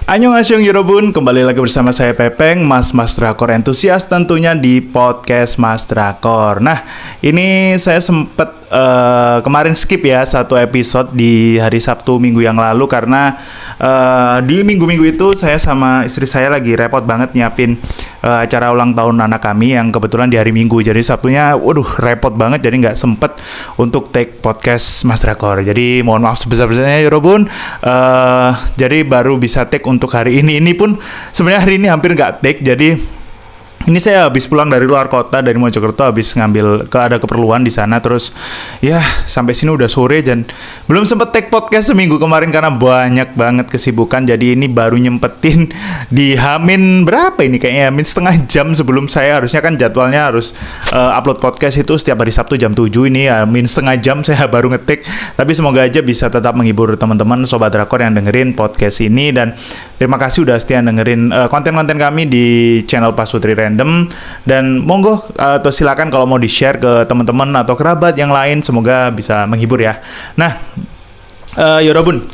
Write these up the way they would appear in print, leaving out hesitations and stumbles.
Annyeonghaseyo Yorobun, kembali lagi bersama saya Pepeng, Mas Drakor entusias tentunya di podcast Mas Drakor. Nah, ini saya sempet kemarin skip ya satu episode di hari Sabtu minggu yang lalu karena di minggu-minggu itu saya sama istri saya lagi repot banget nyiapin acara ulang tahun anak kami yang kebetulan di hari Minggu. Jadi Sabtunya, repot banget jadi nggak sempet untuk take podcast Mas Drakor. Jadi mohon maaf sebesar-besarnya Yorobun. Jadi baru bisa take untuk hari ini. Ini pun sebenarnya hari ini hampir nggak take. Jadi ini saya habis pulang dari luar kota, dari Mojokerto, habis ngambil ada keperluan di sana. Terus ya sampai sini udah sore dan belum sempet take podcast seminggu kemarin karena banyak banget kesibukan. Jadi ini baru nyempetin di Hamin berapa ini, kayaknya Hamin setengah jam sebelum saya harusnya kan jadwalnya harus upload podcast itu setiap hari Sabtu jam 7. Ini Hamin setengah jam saya baru ngetik. Tapi semoga aja bisa tetap menghibur teman-teman Sobat Drakor yang dengerin podcast ini. Dan terima kasih udah setia dengerin konten-konten kami di channel Pasutri Random. Dan monggo atau silakan kalau mau di-share ke teman-teman atau kerabat yang lain, semoga bisa menghibur ya. Nah, Yorobun,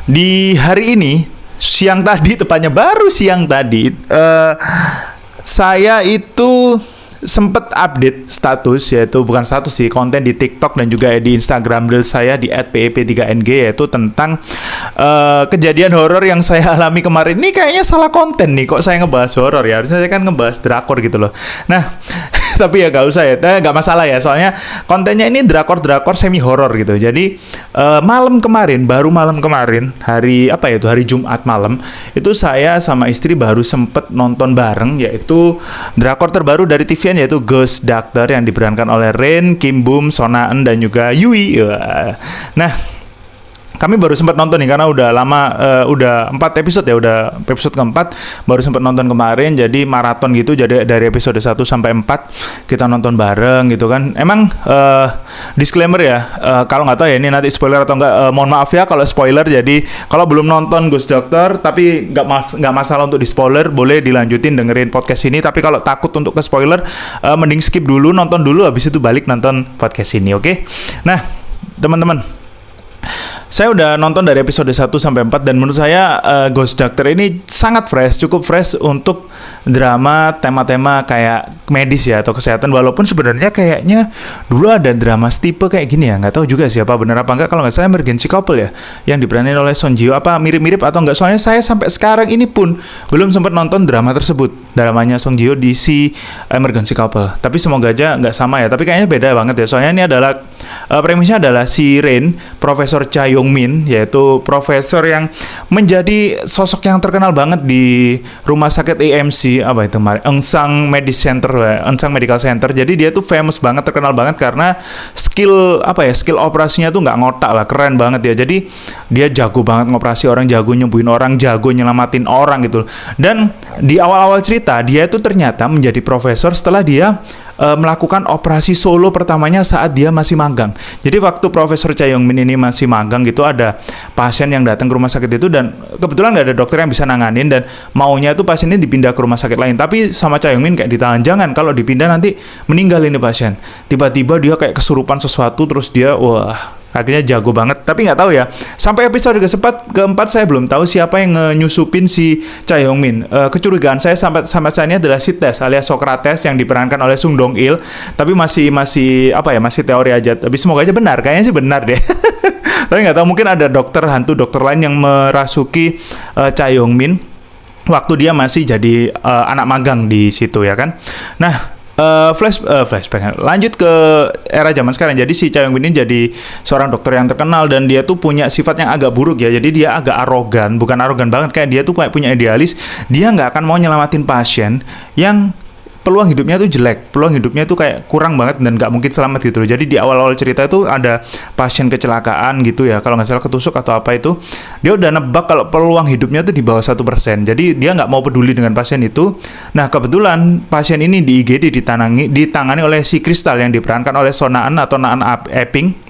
di hari ini siang tadi, tepatnya baru siang tadi, saya itu sempet update status, yaitu bukan status sih, konten di TikTok dan juga di Instagram Reels saya di @pep3ng, yaitu tentang kejadian horor yang saya alami kemarin. Ini kayaknya salah konten nih, kok saya ngebahas horor ya, harusnya saya kan ngebahas drakor gitu loh. Nah tapi ya gak usah ya, gak masalah ya, soalnya kontennya ini drakor semi horor gitu. Jadi malam kemarin hari apa ya itu, hari Jumat malam itu saya sama istri baru sempet nonton bareng, yaitu drakor terbaru dari TVN, yaitu Ghost Doctor yang diperankan oleh Rain, Kim Bum, Sona Eun dan juga Yui. Nah, kami baru sempat nonton nih karena udah lama, udah 4 episode ya, udah episode keempat baru sempat nonton kemarin. Jadi maraton gitu, jadi dari episode 1 sampai 4 kita nonton bareng gitu kan. Emang disclaimer ya, kalau nggak tahu ya ini nanti spoiler atau nggak, mohon maaf ya kalau spoiler. Jadi kalau belum nonton Ghost Doctor tapi nggak masalah untuk di spoiler, boleh dilanjutin dengerin podcast ini. Tapi kalau takut untuk ke spoiler, mending skip dulu, nonton dulu, habis itu balik nonton podcast ini, oke? Nah, teman-teman, saya udah nonton dari episode 1 sampai 4 dan menurut saya Ghost Doctor ini sangat fresh, cukup fresh untuk drama tema-tema kayak medis ya atau kesehatan. Walaupun sebenarnya kayaknya dulu ada drama setipe kayak gini ya, nggak tahu juga siapa benar apa enggak. Kalau nggak salah Emergency Couple ya, yang diperanin oleh Son Ji Hyo, apa mirip-mirip atau enggak? Soalnya saya sampai sekarang ini pun belum sempat nonton drama tersebut, dramanya Song Ji Hyo di si Emergency Couple. Tapi semoga aja nggak sama ya. Tapi kayaknya beda banget ya. Soalnya ini adalah premisnya adalah si Rain, Profesor Cha Yong Min, yaitu profesor yang menjadi sosok yang terkenal banget di rumah sakit AMC, apa itu, Eungsang Medical Center. Jadi dia tuh famous banget, terkenal banget karena skill operasinya tuh nggak ngotak lah, keren banget ya. Jadi dia jago banget ngoperasi orang, jago nyembuhin orang, jago nyelamatin orang gitu. Dan di awal-awal cerita dia itu ternyata menjadi profesor setelah dia melakukan operasi solo pertamanya saat dia masih magang. Jadi waktu Profesor Cha Yong Min ini masih magang gitu, ada pasien yang datang ke rumah sakit itu dan kebetulan nggak ada dokter yang bisa nanganin dan maunya itu pasien ini dipindah ke rumah sakit lain. Tapi sama Cha Yong Min kayak ditahan, jangan, kalau dipindah nanti meninggal ini pasien. Tiba-tiba dia kayak kesurupan sesuatu, terus dia akhirnya jago banget. Tapi nggak tahu ya, sampai episode keempat saya belum tahu siapa yang nyusupin si Cha Yong Min. Kecurigaan saya sampai saat ini adalah si Tess alias Socrates yang diperankan oleh Sung Dong Il. Tapi masih teori aja. Tapi semoga aja benar, kayaknya sih benar deh. Tapi nggak tahu, mungkin ada dokter lain yang merasuki Cha Yong Min waktu dia masih jadi anak magang di situ ya kan. Nah, flashback lanjut ke era zaman sekarang. Jadi si Cha Yong Min ini jadi seorang dokter yang terkenal dan dia tuh punya sifat yang agak buruk ya. Jadi dia agak arogan, bukan arogan banget, kayak dia tuh kayak punya idealis. Dia nggak akan mau nyelamatin pasien yang peluang hidupnya tuh jelek, peluang hidupnya tuh kayak kurang banget dan nggak mungkin selamat gitu loh. Jadi di awal-awal cerita itu ada pasien kecelakaan gitu ya, kalau nggak salah ketusuk atau apa itu, dia udah nebak kalau peluang hidupnya tuh di bawah 1%. Jadi dia nggak mau peduli dengan pasien itu. Nah kebetulan pasien ini di IGD ditangani oleh si Crystal yang diperankan oleh Sona Eun atau Naan Eping.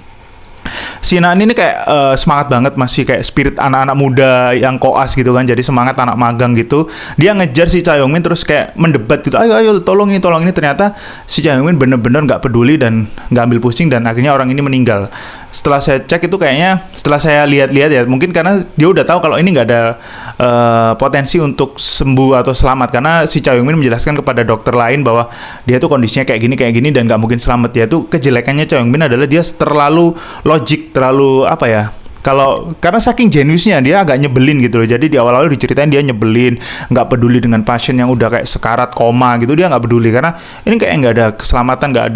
Si Naan ini kayak semangat banget, masih kayak spirit anak-anak muda yang koas gitu kan, jadi semangat anak magang gitu. Dia ngejar si Cha Young-min terus kayak mendebat gitu, ayo tolong ini. Ternyata si Cha Young-min bener-bener nggak peduli dan nggak ambil pusing, dan akhirnya orang ini meninggal. Setelah saya cek itu kayaknya, setelah saya lihat-lihat ya, mungkin karena dia udah tahu kalau ini nggak ada potensi untuk sembuh atau selamat, karena si Cha Young-min menjelaskan kepada dokter lain bahwa dia tuh kondisinya kayak gini dan nggak mungkin selamat. Dia tuh kejelekannya Cha Young-min adalah dia terlalu logik, terlalu apa ya, karena saking jeniusnya dia agak nyebelin gitu loh. Jadi di awal-awal diceritain dia nyebelin, nggak peduli dengan pasien yang udah kayak sekarat koma gitu, dia nggak peduli karena ini kayak nggak ada keselamatan, nggak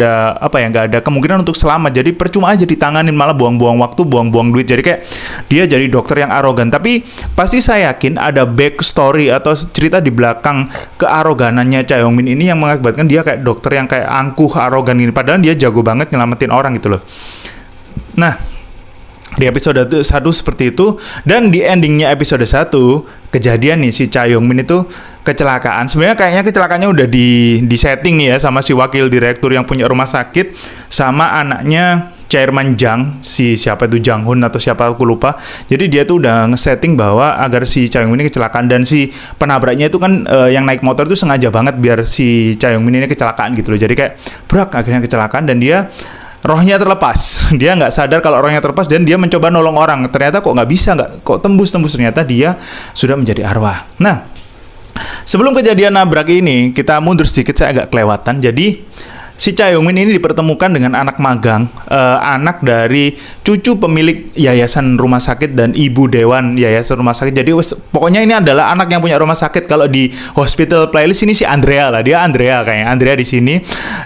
ada kemungkinan untuk selamat. Jadi percuma aja ditanganin, malah buang-buang waktu, buang-buang duit. Jadi kayak dia jadi dokter yang arogan. Tapi pasti saya yakin ada back story atau cerita di belakang kearoganannya Cha Young-min ini yang mengakibatkan dia kayak dokter yang kayak angkuh, arogan ini. Padahal dia jago banget nyelamatin orang gitu loh. Nah, di episode 1 seperti itu, dan di endingnya episode 1 kejadian nih si Cha Young-min itu kecelakaan. Sebenarnya kayaknya kecelakaannya udah di setting nih ya sama si wakil direktur yang punya rumah sakit sama anaknya Chairman Jang, si siapa itu, Jang Hun atau siapa aku lupa. Jadi dia tuh udah ngesetting bahwa agar si Cha Young-min ini kecelakaan, dan si penabraknya itu kan yang naik motor itu sengaja banget biar si Cha Young-min ini kecelakaan gitu loh. Jadi kayak akhirnya kecelakaan dan dia rohnya terlepas. Dia nggak sadar kalau rohnya terlepas dan dia mencoba nolong orang. Ternyata kok nggak bisa, kok tembus. Ternyata dia sudah menjadi arwah. Nah, sebelum kejadian nabrak ini, kita mundur sedikit, saya agak kelewatan. Jadi si Cha Young-min ini dipertemukan dengan anak magang, anak dari cucu pemilik yayasan rumah sakit dan ibu dewan yayasan rumah sakit. Jadi pokoknya ini adalah anak yang punya rumah sakit. Kalau di hospital playlist ini si Andrea lah, dia Andrea kayaknya. Andrea di sini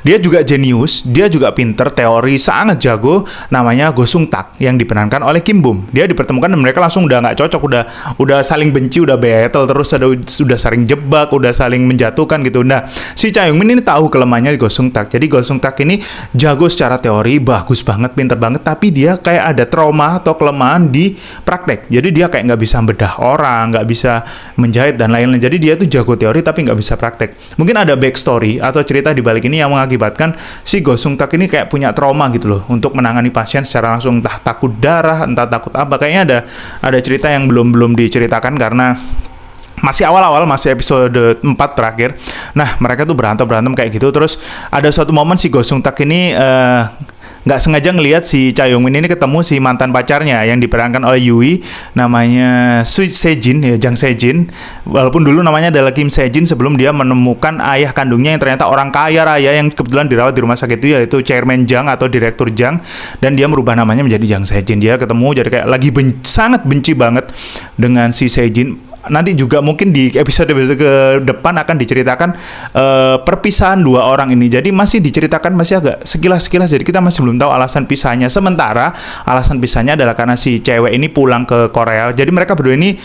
dia juga jenius, dia juga pinter, teori sangat jago. Namanya Go Sung Tak yang diperankan oleh Kim Bum. Dia dipertemukan dan mereka langsung udah nggak cocok, udah saling benci, udah battle terus, udah saling jebak, udah saling menjatuhkan gitu. Nah, si Cha Young-min ini tahu kelemahannya Go Sung Tak. Jadi Go Sung Tak ini jago secara teori, bagus banget, pinter banget, tapi dia kayak ada trauma atau kelemahan di praktek. Jadi dia kayak nggak bisa bedah orang, nggak bisa menjahit dan lain-lain. Jadi dia tuh jago teori tapi nggak bisa praktek. Mungkin ada backstory atau cerita di balik ini yang mengakibatkan si Go Sung Tak ini kayak punya trauma gitu loh untuk menangani pasien secara langsung, entah takut darah, entah takut apa. Kayaknya ada cerita yang belum diceritakan karena masih awal-awal, masih episode 4 terakhir. Nah, mereka tuh berantem kayak gitu. Terus ada suatu momen si Go Sung Tak ini nggak sengaja ngelihat si Cha Young-min ini ketemu si mantan pacarnya yang diperankan oleh Yui, namanya Sejin ya, Jang Sejin. Walaupun dulu namanya adalah Kim Sejin sebelum dia menemukan ayah kandungnya yang ternyata orang kaya raya yang kebetulan dirawat di rumah sakit itu, yaitu Chairman Jang atau Direktur Jang, dan dia merubah namanya menjadi Jang Sejin. Dia ketemu jadi kayak lagi sangat benci banget dengan si Sejin. Nanti juga mungkin di episode ke depan akan diceritakan perpisahan dua orang ini. Jadi masih diceritakan, masih agak sekilas-sekilas. Jadi kita masih belum tahu alasan pisahnya. Sementara alasan pisahnya adalah karena si cewek ini pulang ke Korea. Jadi mereka berdua ini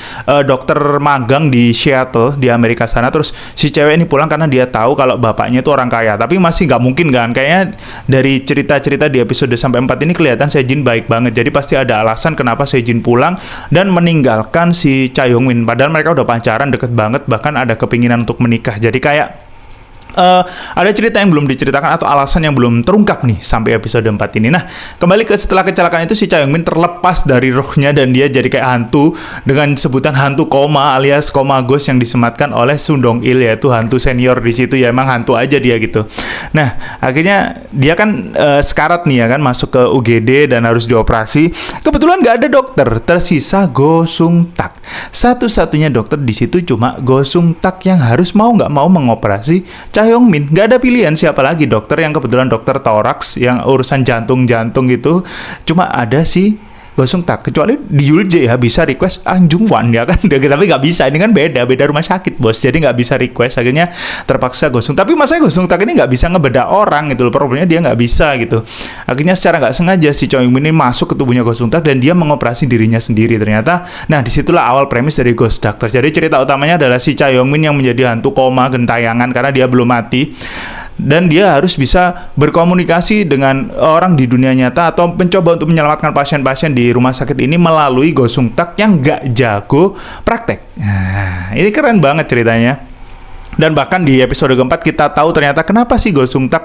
dokter magang di Seattle di Amerika sana. Terus si cewek ini pulang karena dia tahu kalau bapaknya itu orang kaya. Tapi masih nggak mungkin kan? Kayaknya dari cerita-cerita di episode sampai 4 ini kelihatan Sejin baik banget. Jadi pasti ada alasan kenapa Sejin pulang dan meninggalkan si Cha Young-min. Padahal mereka udah pacaran deket banget, bahkan ada kepinginan untuk menikah. Jadi kayak ada cerita yang belum diceritakan atau alasan yang belum terungkap nih sampai episode 4 ini. Nah, kembali ke setelah kecelakaan itu si Cha Young-min terlepas dari rohnya dan dia jadi kayak hantu dengan sebutan hantu koma alias koma ghost yang disematkan oleh Sun Dong-il, yaitu hantu senior di situ ya, emang hantu aja dia gitu. Nah, akhirnya dia kan sekarat nih ya kan, masuk ke UGD dan harus dioperasi. Kebetulan nggak ada dokter, tersisa Go Sung Tak. Satu-satunya dokter di situ cuma Go Sung Tak yang harus mau nggak mau mengoperasi Cha Young-min. Nggak ada pilihan siapa lagi dokter yang kebetulan dokter toraks yang urusan jantung gitu. Cuma ada si Go Sung Tak. Kecuali di Yulje ya bisa request Anjung Wan ya kan. Tapi nggak bisa, ini kan beda rumah sakit bos. Jadi nggak bisa request. Akhirnya terpaksa Go Sung Tak. Tapi masalahnya Go Sung Tak ini nggak bisa ngebedah orang gitu loh. Problemnya dia nggak bisa gitu. Akhirnya secara nggak sengaja si Cha Young-min ini masuk ke tubuhnya Go Sung Tak dan dia mengoperasi dirinya sendiri ternyata. Nah disitulah awal premis dari Ghost Doctor. Jadi cerita utamanya adalah si Cha Young-min yang menjadi hantu koma gentayangan karena dia belum mati. Dan dia harus bisa berkomunikasi dengan orang di dunia nyata atau mencoba untuk menyelamatkan pasien-pasien di rumah sakit ini melalui Go Sung Tak yang nggak jago praktek. Nah, ini keren banget ceritanya. Dan bahkan di episode keempat kita tahu ternyata kenapa sih Go Sung Tak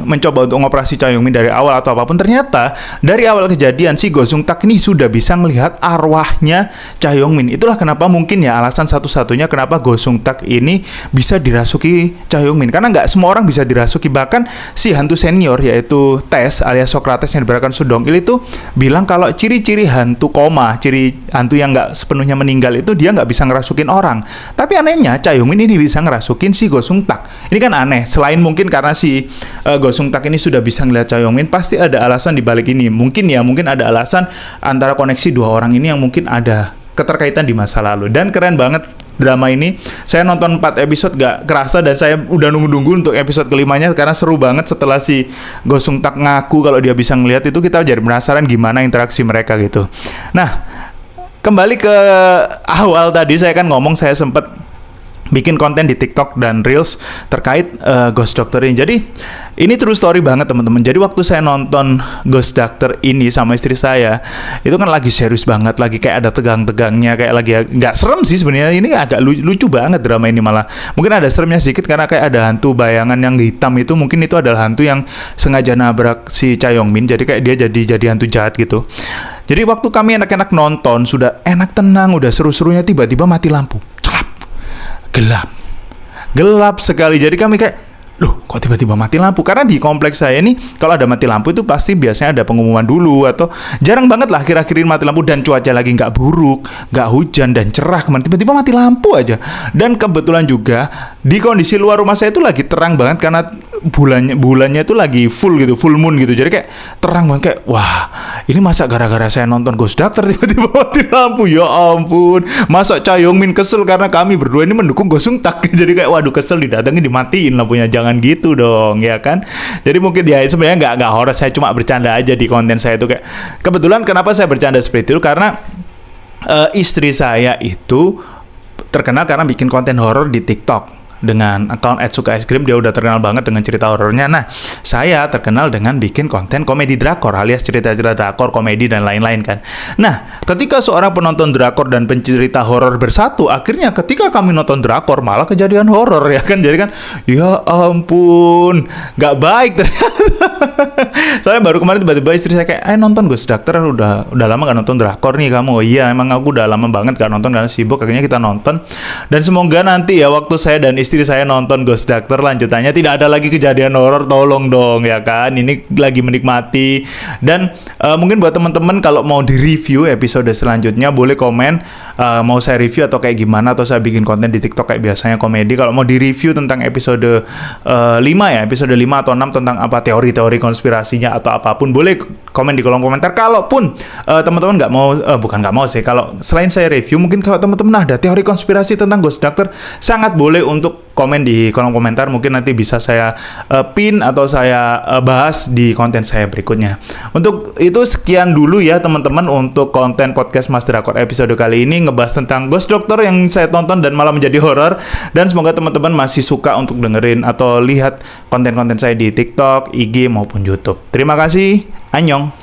mencoba untuk ngoperasi Cha Young Min dari awal atau apapun. Ternyata dari awal kejadian si Go Sung Tak ini sudah bisa melihat arwahnya Cha Young Min. Itulah kenapa mungkin ya alasan satu-satunya kenapa Go Sung Tak ini bisa dirasuki Cha Young Min. Karena nggak semua orang bisa dirasuki. Bahkan si hantu senior yaitu Tess alias Socrates yang diperankan Soo Dong Il itu bilang kalau ciri-ciri hantu koma, ciri hantu yang nggak sepenuhnya meninggal itu dia nggak bisa ngerasukin orang. Tapi anehnya Cha Young Min ini bisa ngerasukin si Go Sung Tak. Ini kan aneh. Selain mungkin karena si Go Sung Tak ini sudah bisa ngeliat Cha Young Min, pasti ada alasan di balik ini. Mungkin ada alasan antara koneksi dua orang ini yang mungkin ada keterkaitan di masa lalu. Dan keren banget drama ini. Saya nonton 4 episode gak kerasa dan saya udah nunggu-nunggu untuk episode kelimanya karena seru banget. Setelah si Go Sung Tak ngaku kalau dia bisa ngeliat itu, kita jadi penasaran gimana interaksi mereka gitu. Nah, kembali ke awal tadi saya kan ngomong saya sempat bikin konten di TikTok dan Reels terkait Ghost Doctor ini. Jadi ini true story banget teman-teman. Jadi waktu saya nonton Ghost Doctor ini sama istri saya, itu kan lagi serius banget, lagi kayak ada tegang-tegangnya, kayak lagi nggak serem sih sebenarnya. Ini agak lucu banget drama ini malah. Mungkin ada seremnya sedikit karena kayak ada hantu bayangan yang hitam itu, mungkin itu adalah hantu yang sengaja nabrak si Cha Young Min. Jadi kayak dia jadi hantu jahat gitu. Jadi waktu kami enak-enak nonton, sudah enak tenang, udah seru-serunya, tiba-tiba mati lampu. Gelap sekali. Jadi kami kayak, loh kok tiba-tiba mati lampu? Karena di kompleks saya ini kalau ada mati lampu itu pasti biasanya ada pengumuman dulu, atau jarang banget lah akhir-akhir ini mati lampu dan cuaca lagi nggak buruk, nggak hujan dan cerah, kemarin tiba-tiba mati lampu aja. Dan kebetulan juga di kondisi luar rumah saya itu lagi terang banget karena bulannya itu lagi full gitu, full moon gitu. Jadi kayak terang banget, kayak wah ini masa gara-gara saya nonton Ghost Doctor tiba-tiba mati lampu, ya ampun. Masa Cha Young Min kesel karena kami berdua ini mendukung Go Sung Tak. Jadi kayak waduh kesel didatengin dimatiin lampunya, jangan gitu dong ya kan. Jadi mungkin ya sebenarnya nggak horor, saya cuma bercanda aja di konten saya itu. Kayak kebetulan kenapa saya bercanda seperti itu karena istri saya itu terkenal karena bikin konten horor di TikTok dengan akun @suka_es_krim. Dia udah terkenal banget dengan cerita horornya. Nah, saya terkenal dengan bikin konten komedi drakor alias cerita-cerita drakor, komedi dan lain-lain kan. Nah, ketika seorang penonton drakor dan pencerita horor bersatu, akhirnya ketika kami nonton drakor malah kejadian horor ya kan. Jadi kan, ya ampun, nggak baik ternyata. Soalnya baru kemarin tiba-tiba istri saya kayak, nonton Ghost Doctor, udah lama gak nonton drakor nih kamu. Oh iya, emang aku udah lama banget gak nonton karena sibuk. Akhirnya kita nonton. Dan semoga nanti ya waktu saya dan istri saya nonton Ghost Doctor lanjutannya tidak ada lagi kejadian horor, tolong dong ya kan. Ini lagi menikmati. Dan mungkin buat teman-teman kalau mau di-review episode selanjutnya boleh komen mau saya review atau kayak gimana, atau saya bikin konten di TikTok kayak biasanya komedi. Kalau mau di-review tentang episode 5 ya, episode 5 atau 6 tentang apa teori-teori konspirasinya atau apapun, boleh komen di kolom komentar. Kalaupun teman-teman nggak mau, bukan nggak mau sih, kalau selain saya review, mungkin kalau teman-teman ada teori konspirasi tentang Ghost Doctor, sangat boleh untuk komen di kolom komentar. Mungkin nanti bisa saya pin atau saya bahas di konten saya berikutnya. Untuk itu sekian dulu ya teman-teman untuk konten podcast Mas Drakor episode kali ini, ngebahas tentang Ghost Doctor yang saya tonton dan malah menjadi horor. Dan semoga teman-teman masih suka untuk dengerin atau lihat konten-konten saya di TikTok, IG maupun YouTube. Terima kasih. Annyeong.